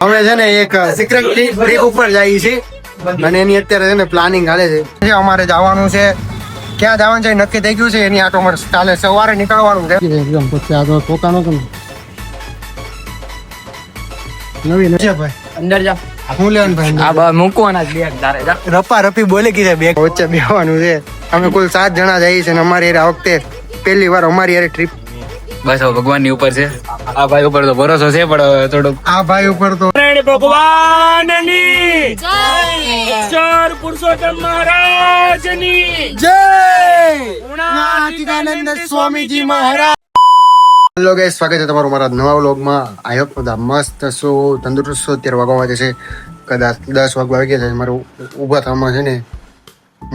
અમે છે ને એક સિક્રેટ ટ્રીપ ઉપર જઈએ છીએ અને એની અત્યારે છે ને પ્લાનિંગ હાલે છે. અમારે જવાનું છે, ક્યાં જવાનું છે નક્કી થઈ ગયું છે. એની આટો અમારે કાલે સવારે નીકળવાનું છે. એકદમ પછી આ તો પોતાનો નવી નથી ભાઈ અંદર જા. હું લેવાનું ભાઈ આ બા મૂકવાના જ બેગ તારે જા. રપા રપી બોલે કીધે બે વચ્ચે બેવાનું છે. અમે કુલ 7 જણા જઈએ છીએ અને અમારી આ વખતે પહેલી વાર અમારી યાર ટ્રીપ. બસ હવે ભગવાન ની ઉપર છે. આ ભાઈ ઉપર તો ભરોસો છે પણ થોડુંક આ ભાઈ ઉપર તો ભગવાનની ચાર પુરુષોત્તમ મહારાજની જય નાથિદાનંદ સ્વામીજી મહારાજ. હેલો ગાઈસ, સ્વાગત છે તમારું મારા નવા વ્લોગમાં. આઈ હોપ બધા મસ્ત છો, તંદુરસ્ત છો. અત્યારે વાગવા વાગે છે કદાચ 10 વાગવા વાગ્યા છે. મારું ઊભા થવામાં છે ને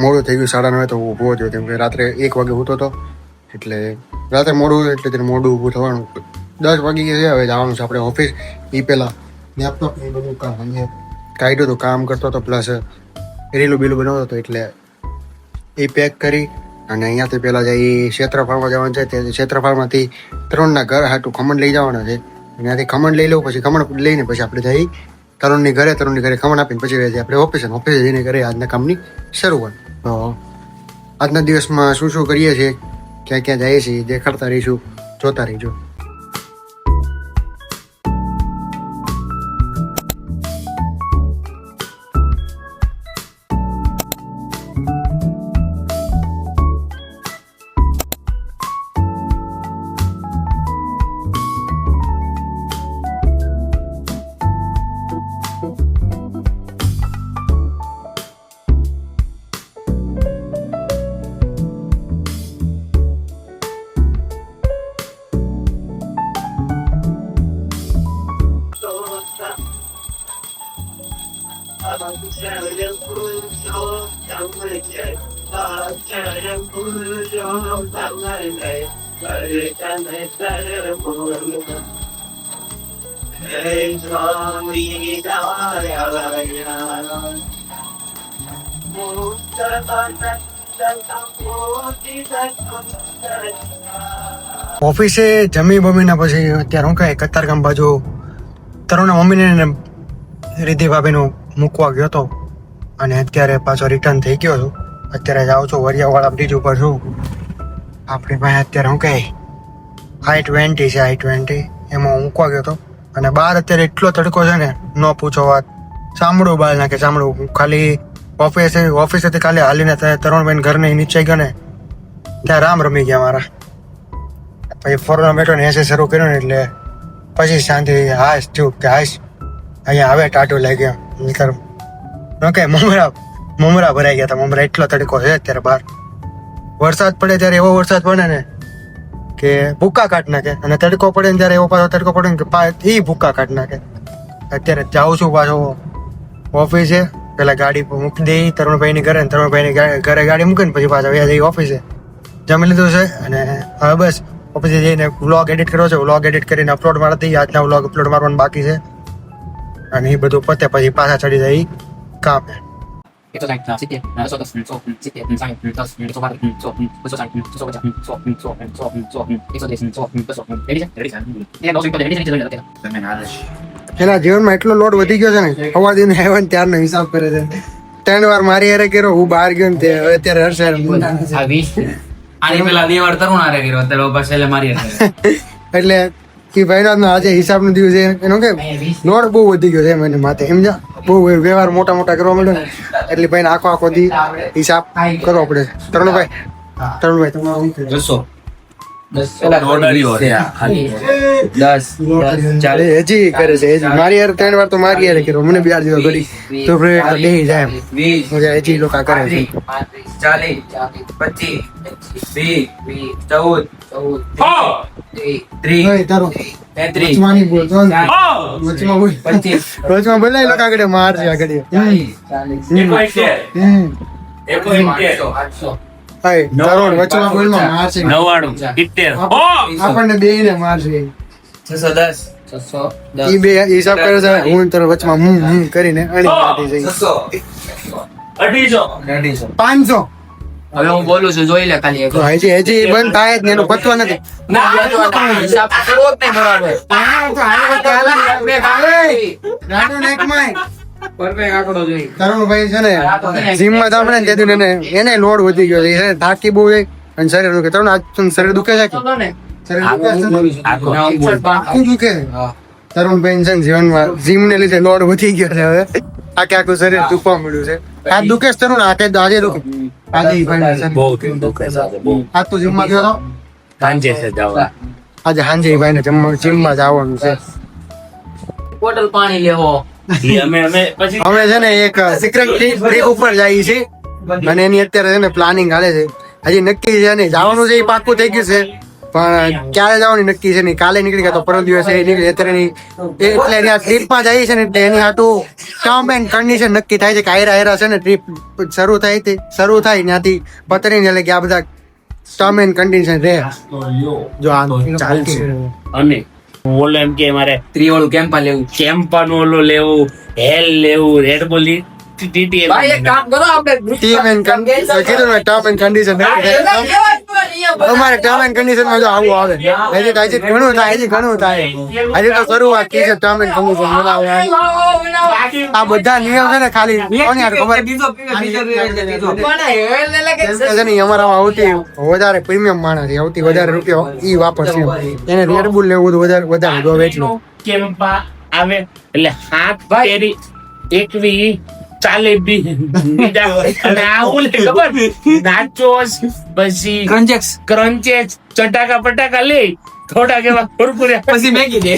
મોડું થઈ ગયું, 9:30 તો ઊભો થયો કેમ કે રાત્રે 1 વાગે ઊઠતો હતો એટલે રાત્રે મોડું એટલે તેને મોડું ઊભું થવાનું. 10 વાગી ગયા છે. હવે જવાનું છે આપણે ઓફિસ. એ પહેલાં લેપટોપ એ બધું કામ કાઢ્યું હતું, કામ કરતો હતો, પ્લસ રીલું બીલું બનાવતો હતો એટલે એ પેક કરી અને અહીંયાથી પહેલાં જઈ ક્ષેત્રફળમાં જવાનું છે. તે ક્ષેત્રફળમાંથી તરુણના ઘર હાટું ખમણ લઈ જવાના છે. ત્યાંથી ખમણ લઈ લઉં, પછી ખમણ લઈને પછી આપણે જઈ તરુણની ઘરે ખમણ આપીને પછી રહે છે આપણે ઓફિસે જઈને કરીએ આજના કામની શરૂઆત. તો આજના દિવસમાં શું શું કરીએ છીએ, ક્યાં ક્યાં જઈએ છીએ દેખાડતા રહીશું, જોતા રહીજો. ઓફિસે જમી બમીને પછી અત્યારે હું કહે કતારગામ બાજુ તરુણના મમ્મીને રીધિ ભાભીનું મૂકવા ગયો હતો અને અત્યારે પાછો રિટર્ન થઈ ગયો છું. અત્યારે જાઉં છું વરિયાવાળા બ્રિજ ઉપર છું. આપણી પાસે અત્યારે હું કહે i20 છે, i20 એમાં હું મૂકવા ગયો હતો અને બહાર અત્યારે એટલો તડકો છે ને ન પૂછો વાત. ચામડું બહાર નાખે ચામડું. ખાલી ઓફિસેથી ખાલી હાલીને તરુણભાઈ ઘરને નીચે ગયો ને ત્યાં રામ રમી ગયા મારા. પછી ફોરમાં બેઠો ને એસે શરૂ કર્યો ને એટલે પછી શાંતિ હાશ થયું કે હાશ અહીંયા આવે ટાટું લાગ્યો નીકળ ન કે મમરા ભરાઈ ગયા હતા. મમરા એટલો તડકો છે અત્યારે બહાર. વરસાદ પડે ત્યારે એવો વરસાદ પડે ને કે ભૂક્કા કાઢ નાખે અને તડકો પડે ને ત્યારે એવો પાછો તડકો પડે ને કે એ ભૂક્કા કાઢ નાખે. અત્યારે જાઉં છું પાછો ઓફિસે. પેલા ગાડી મૂકી દઈ તરુણભાઈની ઘરે, તરુણભાઈની ઘરે ગાડી મૂકીને પછી પાછા વ્યા જઈ ઓફિસે. જમી લીધું છે અને હવે બસ ઓફિસે જઈને વ્લોગ એડિટ કર્યો છે. વ્લોગ એડિટ કરીને અપલોડ મારતી આજના વ્લોગ અપલોડ મારવાનું બાકી છે અને એ બધું પતે પછી પાછા ચડી જાય કામ. એના જીવનમાં એટલો લોડ વધી ગયો છે ને, સવાર દિન આવ્યો ને ત્યારનો હિસાબ કરે છે. 3 વાર મારી હારે કર્યો, હું બહાર ગયો ને તે હવે અત્યારે હર્ષ એટલે કે ભાઈ આજે હિસાબનો દિવસ છે એનો કે લોડ બહુ વધી ગયો છે મને માથે. એમ જા બહુ વ્યવહાર મોટા મોટા કરવા માંડ્યો ને એટલે ભાઈ આખો દી હિસાબ કરવો પડે. તરુણભાઈ હજી કરે છે. મારી યાર 3 વાર તો મારી યાર કર્યો, મને 2 દિવસ ઘડી તો બેહી જાય હજી લોકો કરે છે. 40 બોલાય લોકો આગળ મારશે આગળ. આપણને બે ને મારશે. 610 ઈ બે હિસાબ કરે છે. હું તરફ વચમાં કરીને 500 હવે હું બોલું છું, જોઈ લે ખાલી એક તો હજી બંધ થાય જ ને એનું પતવા નથી. ના હિસાબ કરવો જ નહીં બરાબર. ગાડું નાખમાં પરફેક્ટ આંકડો જોઈ. તરુણભાઈ છે ને જીમમાં તો આપણે ને તેને એને લોડ વધી ગયો છે. એ થાકી બહુ છે અને શરીર દુખે. તરુણ આજ તને શરીર દુખે છે કે શરીર દુખે છે? આખું દુખે છે. તરુણભાઈ છે ને જીવનમાં જીમ ને લીધે લોડ વધી ગયો છે. હવે આખું શરીર દુખવા મળ્યું છે. હાથ દુખે છે તરુણ? આજે દુખે આજે આજ તો જીમમાં ગયો હતો. આજે સાંજે ભાઈ ને જીમમાં જવાનું છે. બોટલ પાણી લેવો. અમે છે ને એક સિક્રેટ ટ્રીપ ઉપર જઈએ છીએ અને એની અત્યારે છે ને પ્લાનિંગ હાલે છે. હજી નક્કી છે નહીં, જવાનું છે એ પાક્કું થઈ ગયું છે પણ ક્યારે જવાનું નક્કી છે નહીં. કાલે નીકળી ગયા તો પરમ દિવસે નીકળી. અત્યારે એટલે ત્યાં ટ્રીપમાં જઈએ છે ને એટલે એની હાટું ટર્મ એન્ડ કન્ડિશન નક્કી થાય છે કે આયરા છે ને ટ્રીપ શરૂ થાય ત્યાંથી પતરી એટલે કે આ બધા ટર્મ એન્ડ કન્ડિશન રહે. જો આ ચાલશે અને ઓલો એમ કે મારે ત્રિવાળું કેમ્પા લેવું. કેમ્પાનું ઓલો લેવું, હેલ લેવું, રેડ બોલી ટીટી ભાઈ એક કામ કરો આપણે ટીમ એન્ડ કીધું ને ટર્મ એન્ડ કન્ડિશન અમારે ટર્મ એન્ડ કન્ડિશન માં જો આવું આવે હજી ઘણું થાય હજી તો શરૂઆત થઈ છે. ટર્મ એન્ડ કન્ડિશન આ બધા નિયમ છે ને ખાલી કોને યાર ખબર છે ને અમારામાં આવતી વધારે પ્રીમિયમ માણસ છે, આવતી વધારે રૂપિયા ઈ વાપરશે એને રેડબુલ લેવું તો વધારે ગોવે એટલું. કેમ્પા આવે એટલે હાથ પેરી એકવી ચાલે બી બીજા અને આ ઓલે ખબર નાચોસ પછી ક્રંચેસ ચટાકા પટાકા લે થોડાક એવા કુરકુરે પછી મેગી દે.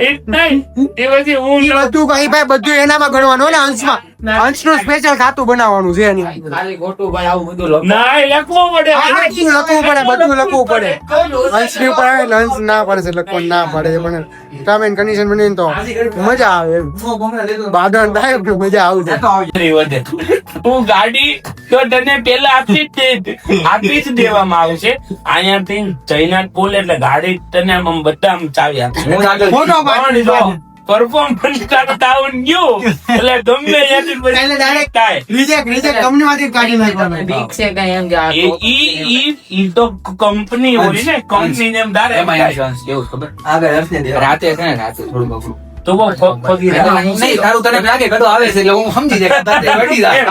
એ નહીં એ પછી હું બધું ભાઈ બધું એનામાં ગણવાનું ને અંશમાં અંશનું સ્પેશિયલ ખાતું બનાવવાનું છે એની ખાલી ખોટું ભાઈ આવું બધું લખો. ના લખવું પડે બધું લખવું પડે અંશની ઉપર આવે એટલે અંશ ના પડે છે લખવાનું ના પડે પણ ટર્મ એન્ડ કન્ડિશન બનીને તો મજા આવે એમ. બાદણ થાય તો મજા આવશે. હું ગાડી તો તને પેલા આપી જ દેવામાં આવશે. અહીંયાથી જયનાથ પુલ એટલે ગાડી તને આમ બધા આમ ચાવી આપશે. પરફોર્મન્સ કરતા આવું ગયું એટલે ગમે ત્યાંથી પછી થાય. રિજેક્ટ કંપનીમાંથી કાઢી નાખવાનું. બીક છે કઈ એમ કે આ ઈ તો કંપની હોય ને કંપની ને એમ ધારે એમાં insurance કેવું ખબર? રાતે છે ને રાતે થોડું બગડું. તો બહુ ફગી નહીં તારું તને લાગે કડો આવે છે એટલે હું સમજી જાય તારે વળી જાય.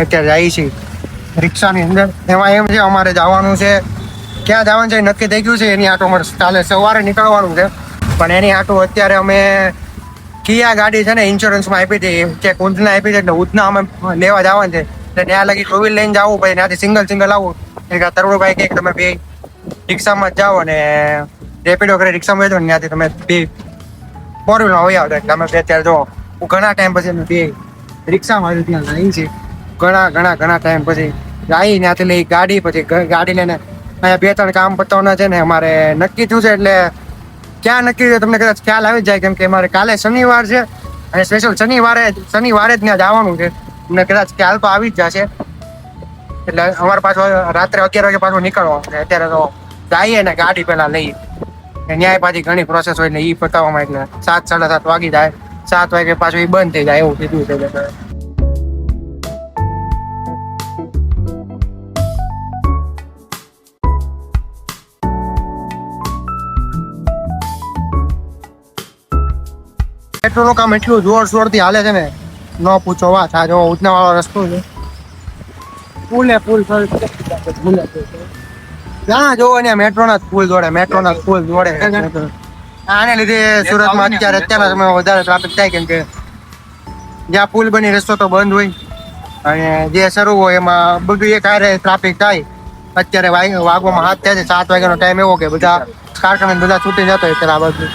અત્યારે જઈએ છીએ રિક્ષાની અંદર. એમાં એમ છે અમારે જવાનું છે ક્યાં જવાનું છે નક્કી થઈ ગયું છે. એની આટો અમારે કાલે સવારે નીકળવાનું છે પણ એની આટો અત્યારે અમે કિયા ગાડી છે ને ઇન્સ્યોરન્સમાં આપી હતી કે ઉધના આપી છે એટલે ઉધના અમે લેવા જવાનું છે. એટલે ત્યાં લગી ટુ વ્હીલ લઈને જવું પછી ત્યાંથી સિંગલ આવું. એટલે તરુણભાઈ કે તમે બે રિક્ષામાં જ જાઓ અને રેપિડો કરી રિક્ષામાં બેઠો ને ત્યાંથી તમે બે ફોર વ્હીલમાં વહી આવતા. એટલે અમે બે અત્યારે જો ઘણા ટાઈમ પછી અમે બે રિક્ષામાં ત્યાં જઈએ છીએ. ઘણા ટાઈમ પછી જઈ ત્યાંથી લઈ ગાડી પછી ગાડી લઈને અહીંયા 2-3 કામ પતાવવાના છે ને અમારે નક્કી થયું છે. એટલે ક્યાં નક્કી છે તમને કદાચ ખ્યાલ આવી જાય કેમ કે અમારે કાલે શનિવાર છે અને સ્પેશિયલ શનિવારે જ ત્યાં જવાનું છે. તમને કદાચ ખ્યાલ તો આવી જ જશે. એટલે અમારે પાછું રાત્રે 11 વાગે પાછું નીકળવાનું છે. અત્યારે તો જઈએ ને ગાડી પેલા લઈએ ન્યાય પાછી ઘણી પ્રોસેસ હોય એટલે એ પતાવવામાં એટલે 7-7:30 વાગી જાય. 7 વાગે પાછું એ બંધ થઈ જાય એવું કીધું છે. મેટ્રોનું કામ એટલું જોરશોરથી હાલે છે ને ન પૂછો વાત. આ જો ઉધના વાળો રસ્તો છે પુલે પુલ ત્યાં જોવો ને મેટ્રોના જ પુલ દોડે આને લીધે સુરતમાં અત્યારના સમયમાં વધારે ટ્રાફિક થાય કેમ કે જ્યાં પુલ બની રસ્તો તો બંધ હોય અને જે શરૂ હોય એમાં બધું એક હારે ટ્રાફિક થાય. અત્યારે વાગવામાં હાથ થાય છે 7 વાગ્યાનો ટાઈમ એવો કે બધા કારખાના બધા છૂટી જતો હોય ત્યારે આ બાજુ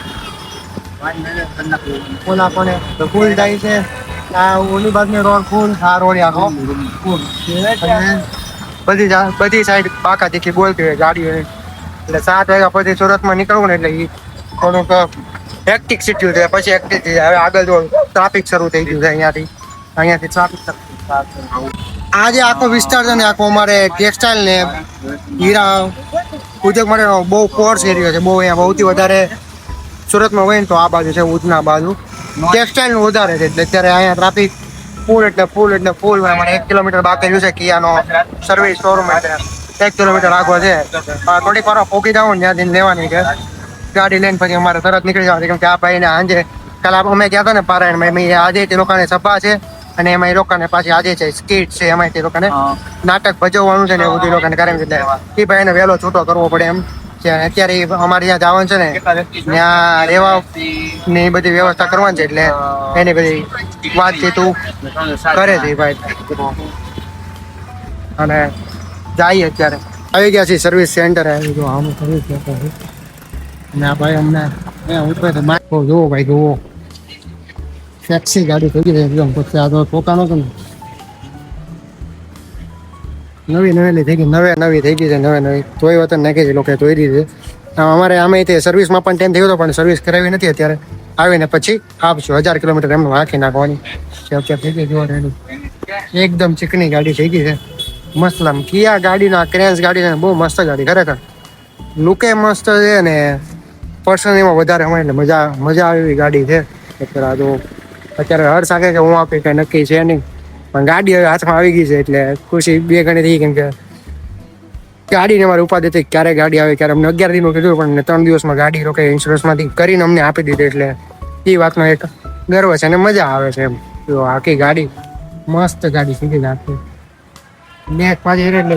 ઓલા કોને તો ફૂલ જાય છે. આ ઓલી બાજુ રોડ ફૂલ આ રોડ આખો ફૂલ બધી સાઈડ પાકા દેખી બોલતી હોય ગાડીઓ. એટલે 7 વાગ્યા પછી સુરતમાં નીકળવું ને એટલે એ થોડુંક હેક્ટિક સિટી છે. પછી હેક્ટિક થઈ જાય. હવે આગળ જો ટ્રાફિક શરૂ થઈ ગયું છે અહીંયાથી ટ્રાફિક. આ જે આખો વિસ્તાર છે ને આખો અમારે ટેક્સટાઇલ ને હીરા ઉદ્યોગ માટેનો બહુ કોર્સ એરિયો છે. બહુ અહીંયા સૌથી વધારે સુરતમાં હોય ને તો આ બાજુ છે ઉધના બાજુ ટેક્સટાઇલ નું વધારે છે. એટલે અત્યારે અહીંયા ટ્રાફિક ફૂલ એટલે ફૂલ મને 1 કિલોમીટર બાકી રહ્યું છે કિયાનો સર્વિસ શોરૂમ એટલે 1 કિલોમીટર આગળ છે. થોડીક વાર પોકી જાવ ને ત્યાંથી લેવાની છે ગાડી લઈને પછી અમારે તરત નીકળી જવાનું છે. કેમ કે આ ભાઈને સાંજે કાલે અમે ગયા હતા ને પારાયણમાં આજે તે લોકોને સભા છે અને એમાં એ લોકોને પાછી આજે છે સ્કીટ છે એમાં તે લોકોને નાટક ભજવવાનું છે ને એવું તે લોકોને કારણ કે એ ભાઈને વહેલો છૂટો કરવો પડે એમ છે. અત્યારે અમારે ત્યાં જવાનું છે ને ત્યાં રહેવા ની બધી વ્યવસ્થા કરવાની છે એટલે એની બધી વાતચીત કરે છે ભાઈ. અને જઈએ અત્યારે આવી ગયા છીએ સર્વિસ સેન્ટર આવી ગયો આમ સર્વિસ સેન્ટર છે અને આ ભાઈ અમને ઉતરે તો માઇકો જોવો ભાઈ જોવો ટેક્સી ગાડી થઈ ગઈ એકદમ. પછી આ તો પોતાનો તો નવી થઈ ગઈ નવી થઈ ગઈ છે નવી તોય વતન નાખી છે લોકો ધોઈ દીધી છે. અમારે આમે તે સર્વિસમાં પણ ટાઈમ થયો હતો પણ સર્વિસ કરાવી નથી. અત્યારે આવીને પછી આપશું 1000 કિલોમીટર એમને હાંકી નાખવાની છે. થઈ ગઈ જોવા રેડી એકદમ ચીકણી ગાડી થઈ ગઈ છે મસ્ત. આમ કિયા ગાડીના ક્રેન્સ ગાડી બહુ મસ્ત ગાડી ખરેખર લુકે મસ્ત છે ને પર્સન એમાં વધારે હોય એટલે મજા આવે એવી ગાડી છે. અત્યારે હર્ષ આગે કે હું આપી કઈ નક્કી છે નહીં પણ ગાડી હવે હાથમાં આવી ગઈ છે એટલે ખુશી બે ગણી થઈ. કેમ કે ગાડીને અમારે ઉપાધિ હતી ક્યારે ગાડી આવે ક્યારે અમને 11 દિનનું કીધું પણ 3 દિવસમાં ગાડી રોકે ઇન્સ્યોરન્સમાંથી કરીને અમને આપી દીધી એટલે એ વાતનો એક ગર્વ છે અને મજા આવે છે એમ. તો આખી ગાડી મસ્ત ગાડી સીધી નાખી નેટ પાછી એટલે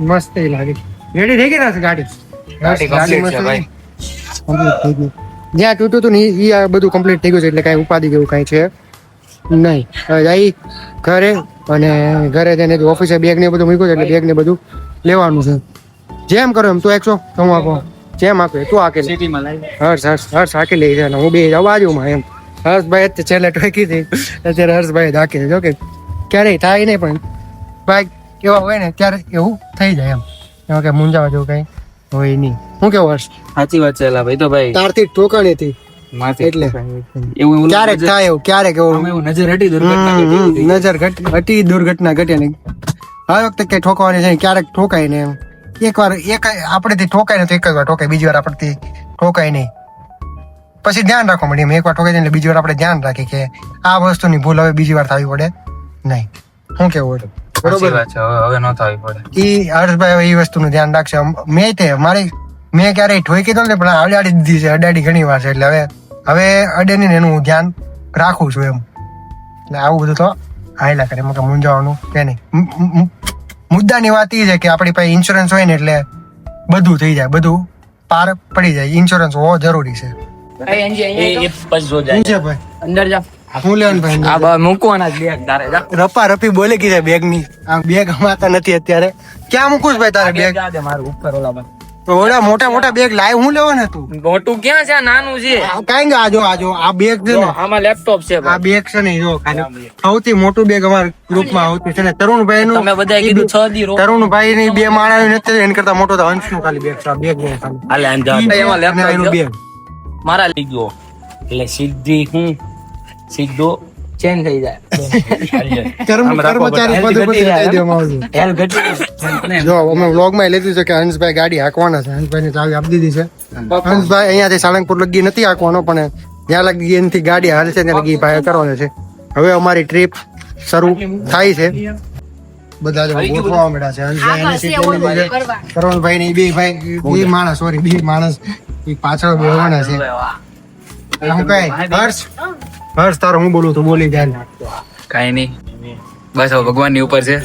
મસ્ત લાગી. રેડી થઈ ગઈ ને ગાડી કમ્પ્લીટ થઈ ગઈ. જ્યાં તૂટું હતું ને એ બધું કમ્પ્લીટ થઈ ગયું છે એટલે કાંઈ ઉપાધિ જેવું કાંઈ છે નહીં. હવે જઈ ઘરે અને ઘરે જઈને ઓફિસે બેગ ને બધું મૂક્યું છે એટલે બેગ ને બધું લેવાનું છે. જેમ કરો એમ તું 100 તો હું આપો જેમ આપે તું આકે હર્ષ હાકી લઈ જાય હું બે બાજુમાં એમ. હર્ષભાઈ છેલ્લે ટોકી હતી અત્યારે હર્ષભાઈ હાકી જો કે ક્યારેય થાય નહીં પણ ભાઈ એવા હોય ને ત્યારે એવું થઈ જાય એમ. એમાં કઈ મૂંઝાવા જેવું કઈ હોય નહીં. શું કેવું હર્ષ? સાચી વાત છે ભાઈ. તો ભાઈ તારથી ઠોકાણી હતી એટલે એવું ક્યારેક થાય એવું ક્યારેક એવું નજર હટી દુર્ઘટના નજર હટી દુર્ઘટના ઘટે નહીં. આ વખતે કઈ ઠોકવાની છે ક્યારેક ઠોકાય ને એમ. એકવાર આપણેથી ઠોકાય ને તો એક જ વાર ઠોકાય બીજી વાર આપણેથી ઠોકાય નહીં. પછી ધ્યાન રાખવા મળે એમ. એકવાર ઠોકાય એટલે બીજી વાર આપણે ધ્યાન રાખીએ કે આ વસ્તુની ભૂલ હવે બીજી વાર થવી પડે નહીં. શું કેવું હતું? બરોબર છે હવે ન થવી પડે. ઈ હર્ષભાઈ એ વસ્તુનું ધ્યાન રાખશે. મેં ક્યારેય ઠોકી તો ને પણ અડાડી દીધી છે અડાડી ઘણી વાર છે એટલે હવે અડે નહીં એનું ધ્યાન રાખું છું એમ. એટલે આવું બધું તો હાયલા કરે એમાં મૂંઝાવાનું કે નહીં. મુદ્દાની વાત એ છે કે આપણી પાસે ઇન્સ્યોરન્સ હોય ને એટલે બધું થઈ જાય બધું પાર પડી જાય. ઇન્સ્યોરન્સ હોવો જરૂરી છે. શું છે ભાઈ અંદર જા. હું લેવાનું ભાઈ આ બા મૂકવાના જ બેગ તારે જા. રપા રપી બોલે કીધા બેગ ની. આ બેગ અમાતા નથી અત્યારે. ક્યાં મૂકું ભાઈ તારે બેગ? જા દે મારું ઉપર ઓલા બા. ઓલા મોટા બેગ લાવ હું લેવાને તું મોટું ક્યાં છે? આ નાનું છે. કાંઈ આજો આ બેગ છે ને આમાં લેપટોપ છે. આ બેગ છે ને જો ખાલી સૌથી મોટું બેગ અમારા ગ્રુપમાં આવતું છે ને તરુણભાઈ નું. તમે બધાએ કીધું 6 દી રો. તરુણભાઈ ની 2 માળા નથી એની કરતા મોટો તો હંસ નું ખાલી બેગ છે. આ બેગ ને ખાલી હાલે અંજા. એમાં લેપટોપ એનું બેગ મારા લઈ ગયો એટલે સીધો ચેન્જ થઈ જાય. કર્મચારી પદ પર કહી દેવામાં આવશે. હેલ ઘટી જો અમે વ્લોગ માં લીધું છે કે હંસભાઈ ગાડી હાંકવાના છે. હંસભાઈ ની ચાવી આપી દીધી છે. હંસભાઈ અહીંયાથી સાળંગપુર લગી નથી હાંકવાનો પણ જ્યાં લગી એનાથી ગાડી હાલે છે ત્યાં લગી ભાઈ કરવાનો છે. હવે અમારી ટ્રીપ શરૂ થાય છે. બધા જ ગોઠવા મળ્યા છે. હંસભાઈ એની સીટ લઈ લીધી છે. કરણભાઈ ની બે માણસ એ પાછળ બેહવાના છે. હું કઈ હર્ષ તારો હું બોલું તો બોલી જાય. કઈ નહીં બસ હવે ભગવાનની ઉપર છે.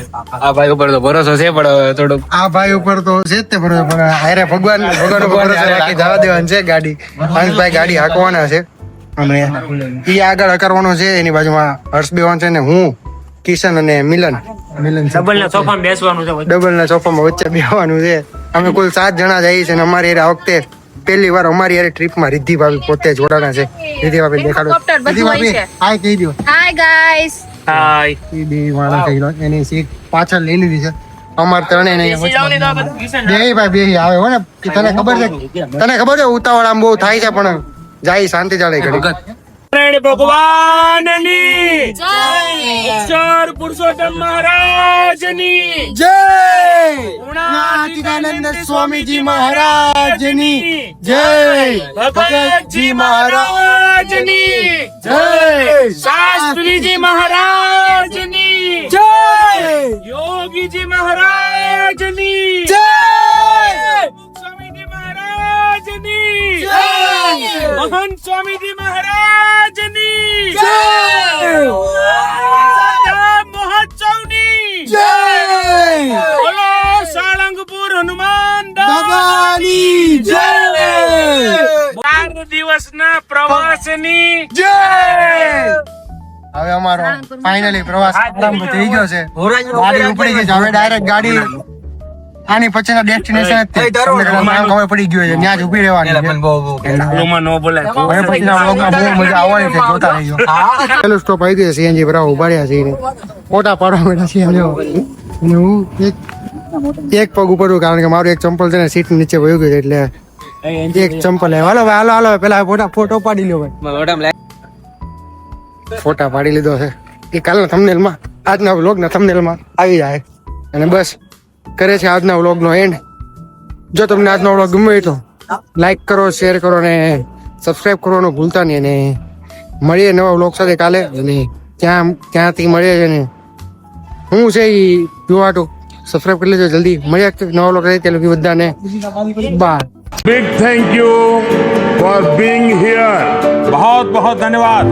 આ ભાઈ ઉપર તો ભરોસો છે પણ થોડુંક આ ભાઈ ઉપર તો છે જ તે પણ હારે ભગવાન ઉપર ભરોસો રાખી જવા દેવાનું છે. ગાડી હંસભાઈ ગાડી હાંકવાના છે અને ઈ આગળ કરવાનો છે. એની બાજુમાં હર્ષ બેવાન છે ને હું કિશન અને મિલન ડબલ ના સોફામાં બેસવાનું છે. ડબલ ના સોફામાં વચ્ચે બેવાનું છે. અમે કુલ 7 જણા જઈએ છીએ અને અમારી આ વખતે પહેલી વાર અમારી યાર ટ્રીપમાં રિદ્ધિ ભાભી પોતે જોડાના છે. રિદ્ધિ ભાભી દેખાડો. રિદ્ધિ ભાભી હાય કહી દો. Hi guys. હાય. ઈ બે વાળા કહી દો. એની સીટ પાછળ લઈ લીધી છે. અમાર ત્રણે ને બે ભાઈ બે આવે હો ને. તને ખબર છે ઉતાવળ આમ બહુ થાય છે પણ જાય શાંતિ ચાલે ઘડી. ભગવાનની જય. અક્ષર પુરુષોત્તમ મહારાજની જય. ગુણાતીતાનંદ સ્વામીજી મહારાજની જય. સ્વામીજી મહારાજની મહોત્સવની બોલો સાળંગપુર હનુમાન દાદાની 4 દિવસના પ્રવાસની હવે અમારો ફાઇનલી પ્રવાસ આરંભ થઈ ગયો છે. ગાડી ઉપડી ગઈ છે. હવે ડાયરેક્ટ ગાડી આની પછીના ડેસ્ટિનેશન ખબર પડી ગયું છે, ત્યાં જ ઉભી રહેવાની છે. ઓમાં ન બોલાય. હવે પછીના વ્લોગમાં બહુ મજા આવવાની છે, જોતા રહેજો. પેલો સ્ટોપ આવી ગયો છે, સીએનજી ભરાવા ઉભા રહ્યા છે. ફોટા પાડવા બેઠા છીએ. અને હું એક પગ ઉપર છું, કારણ કે મારું એક ચંપલ છે ને સીટ નીચે વયું ગયું છે, એટલે એક ચંપલ હાલો ભાઈ, હાલો પેલા ફોટો પાડી લ્યો ભાઈ. ફોટા પાડી લીધો છે એ કાલના થંબનેલમાં, આજના વ્લોગના થંબનેલમાં આવી જાય. અને બસ કરે છે આજના વ્લોગનો એન્ડ. જો તમને આજનો વ્લોગ ગમ્યો તો લાઈક કરો, શેર કરો અને સબસ્ક્રાઇબ કરવાનું ભૂલતા નહીં. અને મળીએ નવા વ્લોગ સાથે કાલે. અને ક્યાંથી મળીએ છે ને હું છે એ જોવા તો સબસ્ક્રાઇબ કરી લેજો જલ્દી. મળીએ નવા વ્લોગ રહે ત્યાં લગી બધાને by. Big thank you for being here. बहुत बहुत धन्यवाद.